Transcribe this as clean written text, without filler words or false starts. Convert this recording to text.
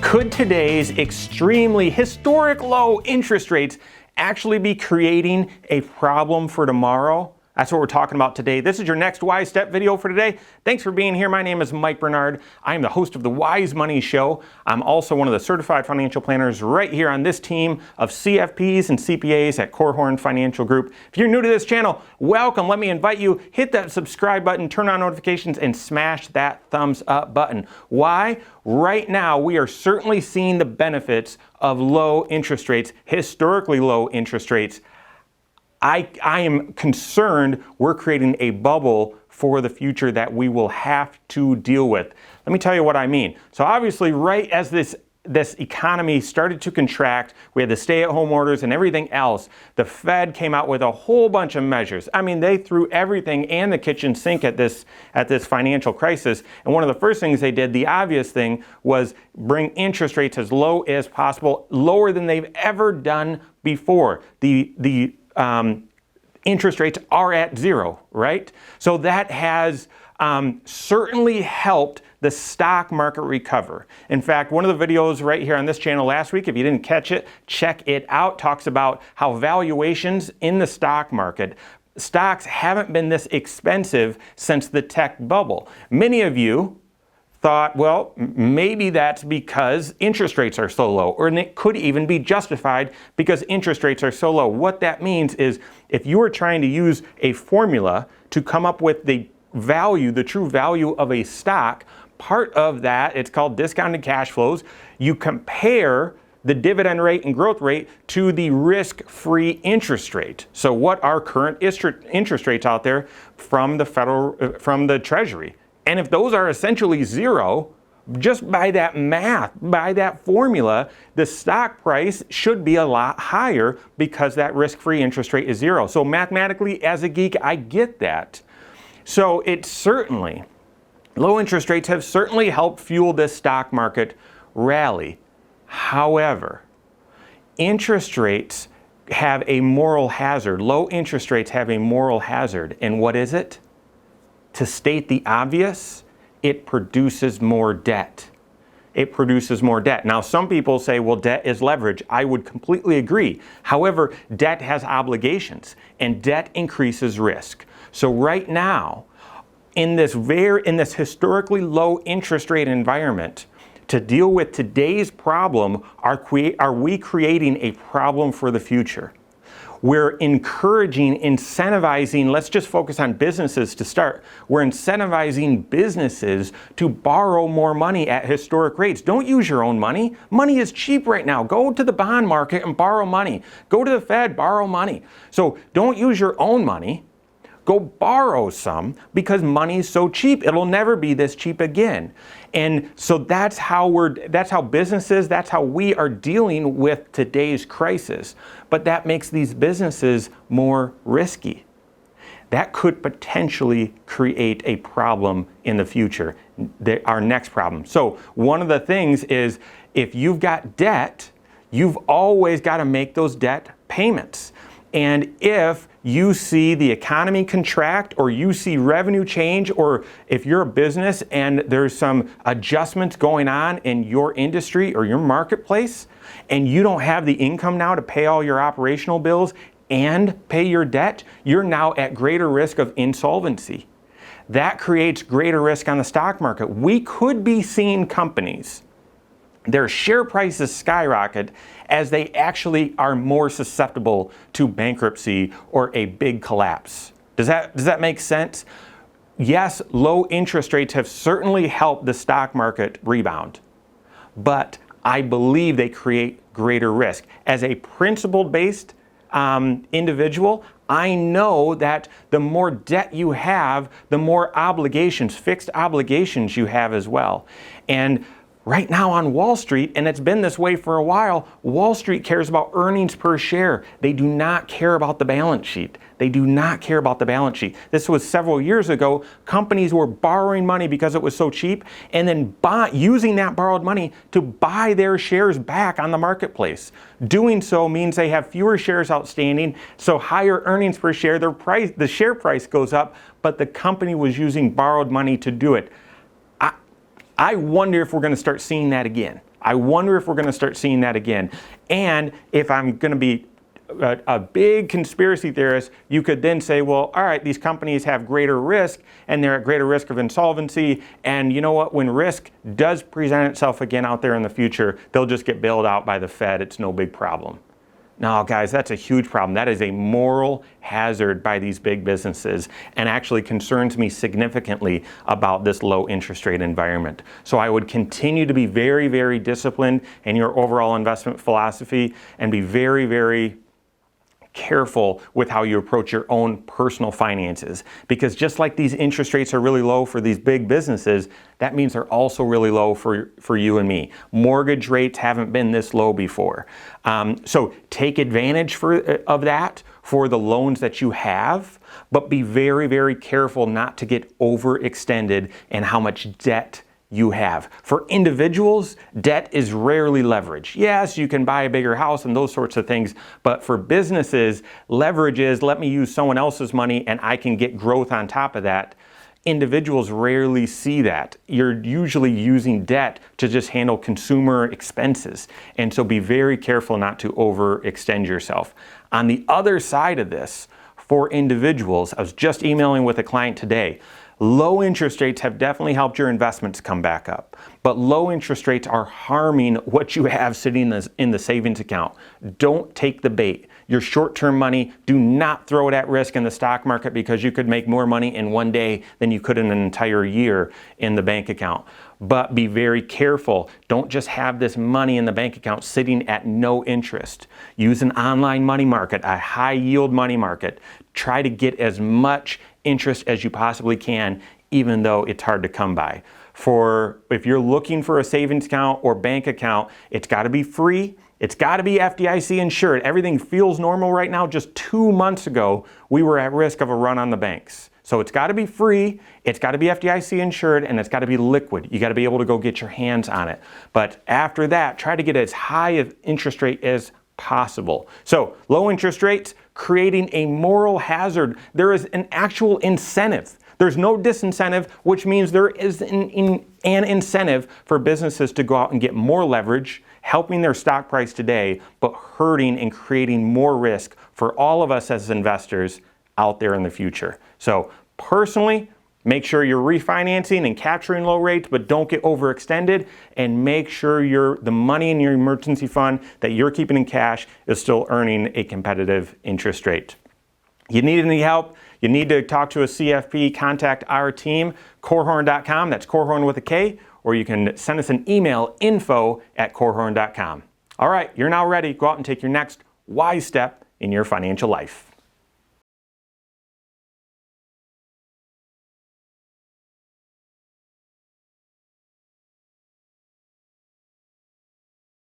Could today's extremely historic low interest rates actually be creating a problem for tomorrow? That's what we're talking about today. This is your next Wise Step video for today. Thanks for being here. My name is Mike Bernard. I am the host of the Wise Money Show. I'm also one of the certified financial planners right here on this team of CFPs and CPAs at Korhorn Financial Group. If you're new to this channel, welcome. Let me invite you, hit that subscribe button, turn on notifications, and smash that thumbs up button. Why? Right now, we are certainly seeing the benefits of low interest rates, historically low interest rates. I am concerned we're creating a bubble for the future that we will have to deal with. Let me tell you what I mean. So obviously, right as this economy started to contract, we had the stay-at-home orders and everything else, the Fed came out with a whole bunch of measures. I mean, they threw everything and the kitchen sink at this financial crisis. And one of the first things they did, the obvious thing, was bring interest rates as low as possible, lower than they've ever done before. The interest rates are at zero, right? So that has certainly helped the stock market recover. In fact, one of the videos right here on this channel last week, if you didn't catch it, check it out, talks about how valuations in the stock market, stocks haven't been this expensive since the tech bubble. Many of you thought, well, maybe that's because interest rates are so low, or it could even be justified because interest rates are so low. What that means is if you are trying to use a formula to come up with the value, the true value of a stock, part of that, it's called discounted cash flows. You compare the dividend rate and growth rate to the risk-free interest rate. So what are current interest rates out there from the Treasury? And if those are essentially zero, just by that math, by that formula, the stock price should be a lot higher because that risk-free interest rate is zero. So mathematically, as a geek, I get that. So low interest rates have certainly helped fuel this stock market rally. However, interest rates have a moral hazard. Low interest rates have a moral hazard. And what is it? To state the obvious, it produces more debt. It produces more debt. Now, some people say, well, debt is leverage. I would completely agree. However, debt has obligations, and debt increases risk. So right now, in this historically low interest rate environment, to deal with today's problem, are we creating a problem for the future? We're encouraging, incentivizing, let's just focus on businesses to start. We're incentivizing businesses to borrow more money at historic rates. Don't use your own money. Money is cheap right now. Go to the bond market and borrow money. Go to the Fed, borrow money. So don't use your own money. Go borrow some because money is so cheap. It'll never be this cheap again. And so that's how businesses, that's how we are dealing with today's crisis. But that makes these businesses more risky. That could potentially create a problem in the future, our next problem. So one of the things is if you've got debt, you've always got to make those debt payments. And if you see the economy contract, or you see revenue change, or if you're a business and there's some adjustments going on in your industry or your marketplace, and you don't have the income now to pay all your operational bills and pay your debt, you're now at greater risk of insolvency. That creates greater risk on the stock market. We could be seeing companies, their share prices skyrocket as they actually are more susceptible to bankruptcy or a big collapse. Does that make sense? Yes, low interest rates have certainly helped the stock market rebound, but I believe they create greater risk. As a principle-based individual, I know that the more debt you have, the more obligations, fixed obligations you have as well. And right now on Wall Street, and it's been this way for a while, Wall Street cares about earnings per share. They do not care about the balance sheet. They do not care about the balance sheet. This was several years ago. Companies were borrowing money because it was so cheap, and then using that borrowed money to buy their shares back on the marketplace. Doing so means they have fewer shares outstanding, so higher earnings per share, the share price goes up, but the company was using borrowed money to do it. I wonder if we're going to start seeing that again. I wonder if we're going to start seeing that again. And if I'm going to be a big conspiracy theorist, you could then say, well, all right, these companies have greater risk and they're at greater risk of insolvency. And you know what? When risk does present itself again out there in the future, they'll just get bailed out by the Fed. It's no big problem. No, guys, that's a huge problem. That is a moral hazard by these big businesses and actually concerns me significantly about this low interest rate environment. So I would continue to be very, very disciplined in your overall investment philosophy and be very, very careful with how you approach your own personal finances, because just like these interest rates are really low for these big businesses, that means they're also really low for you and me. Mortgage rates haven't been this low before. So take advantage of that for the loans that you have, but be very, very careful not to get overextended in how much debt you have. For individuals, debt is rarely leverage. Yes, you can buy a bigger house and those sorts of things, but for businesses, leverage is let me use someone else's money and I can get growth on top of that. Individuals rarely see that. You're usually using debt to just handle consumer expenses. And so be very careful not to overextend yourself. On the other side of this, for individuals, I was just emailing with a client today. Low interest rates have definitely helped your investments come back up, but low interest rates are harming what you have sitting in the savings account. Don't take the bait. Your short-term money, do not throw it at risk in the stock market because you could make more money in one day than you could in an entire year in the bank account. But be very careful. Don't just have this money in the bank account sitting at no interest. Use an online money market, a high yield money market. Try to get as much interest as you possibly can, even though it's hard to come by. If you're looking for a savings account or bank account, it's got to be free. It's got to be FDIC insured. Everything feels normal right now. Just 2 months ago, we were at risk of a run on the banks. So it's got to be free, it's got to be FDIC insured, and it's got to be liquid. You got to be able to go get your hands on it. But after that, try to get as high an interest rate as possible. So low interest rates, creating a moral hazard. There is an actual incentive. There's no disincentive, which means there is an incentive for businesses to go out and get more leverage, helping their stock price today, but hurting and creating more risk for all of us as investors out there in the future. So personally, make sure you're refinancing and capturing low rates, but don't get overextended, and make sure the money in your emergency fund that you're keeping in cash is still earning a competitive interest rate. You need any help? You need to talk to a CFP, contact our team, corehorn.com, that's Corehorn with a K, or you can send us an email, info@corehorn.com. All right, you're now ready. Go out and take your next wise step in your financial life.